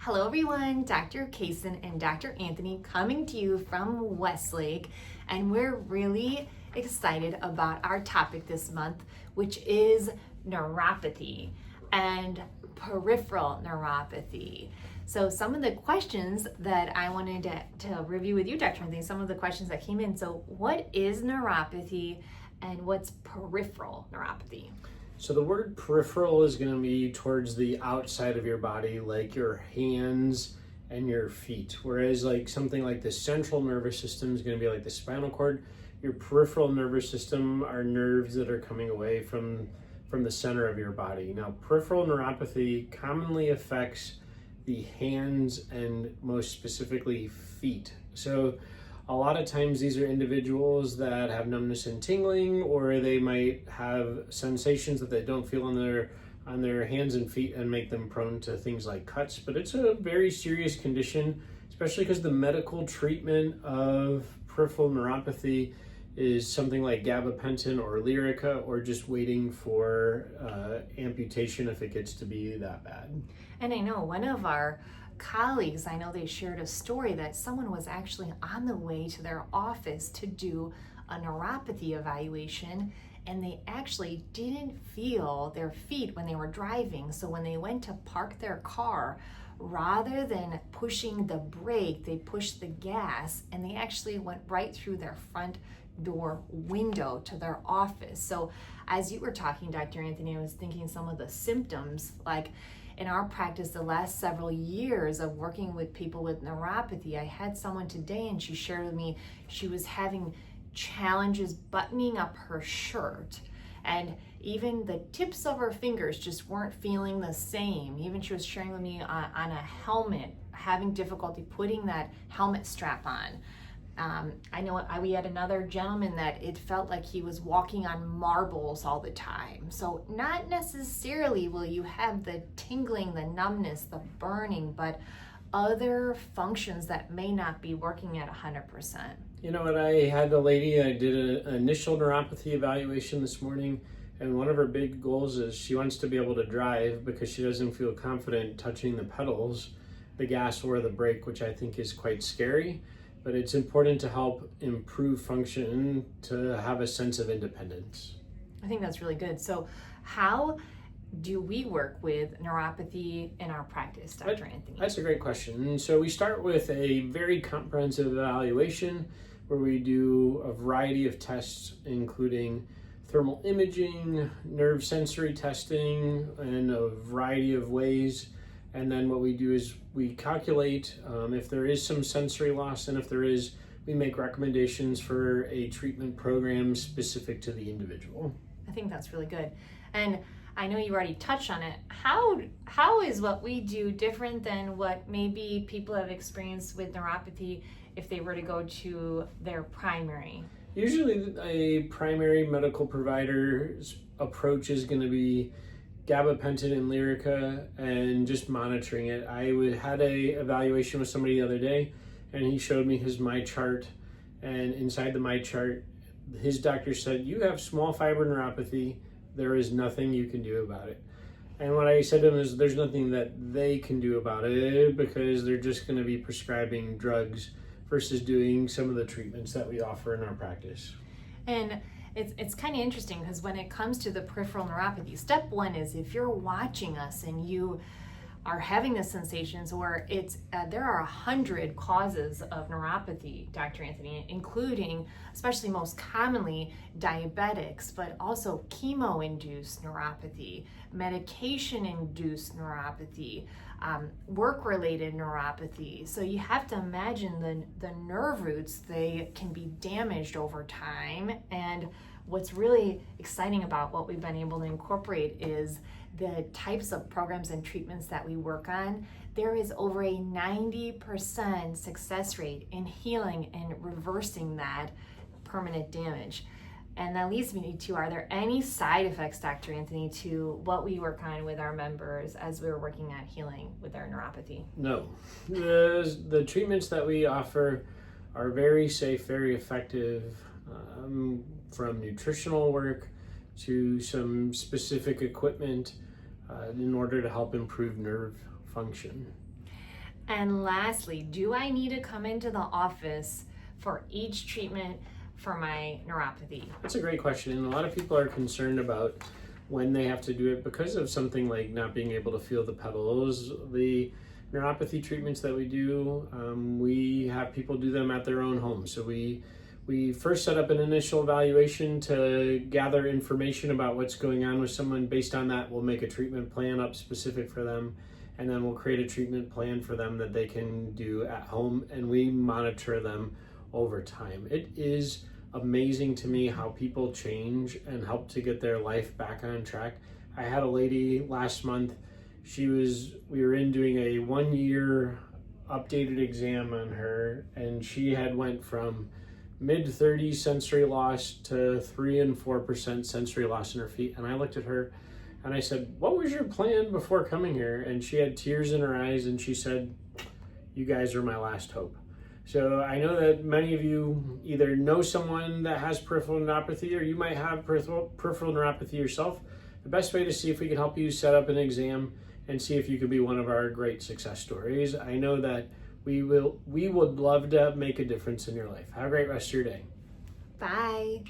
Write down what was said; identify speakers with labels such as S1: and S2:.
S1: Hello everyone, Dr. Casen and Dr. Anthony coming to you from Westlake, and we're really excited about our topic this month, which is neuropathy and peripheral neuropathy. So some of the questions that I wanted to review with you, Dr. Anthony, some of the questions that came in. So what is neuropathy and what's peripheral neuropathy?
S2: So the word peripheral is going to be towards the outside of your body, like your hands and your feet. Whereas like something like the central nervous system is going to be like the spinal cord. Your peripheral nervous system are nerves that are coming away from the center of your body. Now, peripheral neuropathy commonly affects the hands and most specifically feet. So a lot of times these are individuals that have numbness and tingling, or they might have sensations that they don't feel on their hands and feet and make them prone to things like cuts. But it's a very serious condition, especially because the medical treatment of peripheral neuropathy is something like gabapentin or Lyrica, or just waiting for amputation if it gets to be that bad.
S1: And I know one of our colleagues, I know they shared a story that someone was actually on the way to their office to do a neuropathy evaluation, and they actually didn't feel their feet when they were driving. So when they went to park their car, rather than pushing the brake, they pushed the gas, and they actually went right through their front door window to their office. So as you were talking, Dr. Anthony, I was thinking some of the symptoms, like in our practice, the last several years of working with people with neuropathy, I had someone today and she shared with me she was having challenges buttoning up her shirt, and even the tips of her fingers just weren't feeling the same. Even she was sharing with me on a helmet, having difficulty putting that helmet strap on. I know we had another gentleman that it felt like he was walking on marbles all the time. So not necessarily will you have the tingling, the numbness, the burning, but other functions that may not be working at 100%.
S2: You know what, I had a lady, I did an initial neuropathy evaluation this morning, and one of her big goals is she wants to be able to drive because she doesn't feel confident touching the pedals, the gas or the brake, which I think is quite scary. But it's important to help improve function to have a sense of independence.
S1: I think that's really good. So how do we work with neuropathy in our practice, Dr. Anthony?
S2: That's a great question. So we start with a very comprehensive evaluation where we do a variety of tests, including thermal imaging, nerve sensory testing, in a variety of ways. And then what we do is we calculate if there is some sensory loss, and if there is, we make recommendations for a treatment program specific to the individual.
S1: I think that's really good. And I know you already touched on it. How is what we do different than what maybe people have experienced with neuropathy if they were to go to their primary?
S2: Usually a primary medical provider's approach is going to be gabapentin and Lyrica and just monitoring it. I had a evaluation with somebody the other day, and he showed me his my chart, and inside the my chart, his doctor said, "You have small fiber neuropathy. There is nothing you can do about it." And what I said to him is, there's nothing that they can do about it, because they're just going to be prescribing drugs versus doing some of the treatments that we offer in our practice.
S1: And it's kind of interesting because when it comes to the peripheral neuropathy, step one is if you're watching us and you are having the sensations, or there are 100 causes of neuropathy, Dr. Anthony, including, especially most commonly, diabetics, but also chemo-induced neuropathy, medication-induced neuropathy, work-related neuropathy. So you have to imagine the nerve roots, they can be damaged over time. And what's really exciting about what we've been able to incorporate is the types of programs and treatments that we work on. There is over a 90% success rate in healing and reversing that permanent damage. And that leads me to, are there any side effects, Dr. Anthony, to what we work on with our members as we're working at healing with their neuropathy?
S2: No. The treatments that we offer are very safe, very effective, from nutritional work to some specific equipment in order to help improve nerve function.
S1: And lastly, do I need to come into the office for each treatment for my neuropathy?
S2: That's a great question. And a lot of people are concerned about when they have to do it because of something like not being able to feel the pedals. The neuropathy treatments that we do, we have people do them at their own home. So we first set up an initial evaluation to gather information about what's going on with someone. Based on that, we'll make a treatment plan up specific for them, and then we'll create a treatment plan for them that they can do at home, and we monitor them over time. It is amazing to me how people change and help to get their life back on track. I had a lady last month, we were in doing a 1-year updated exam on her, and she had went from mid-30s sensory loss to 3 and 4% sensory loss in her feet. And I looked at her and I said, "What was your plan before coming here?" And she had tears in her eyes and she said, "You guys are my last hope." So I know that many of you either know someone that has peripheral neuropathy, or you might have peripheral neuropathy yourself. The best way to see if we can help you set up an exam and see if you could be one of our great success stories. I know that we would love to make a difference in your life. Have a great rest of your day.
S1: Bye.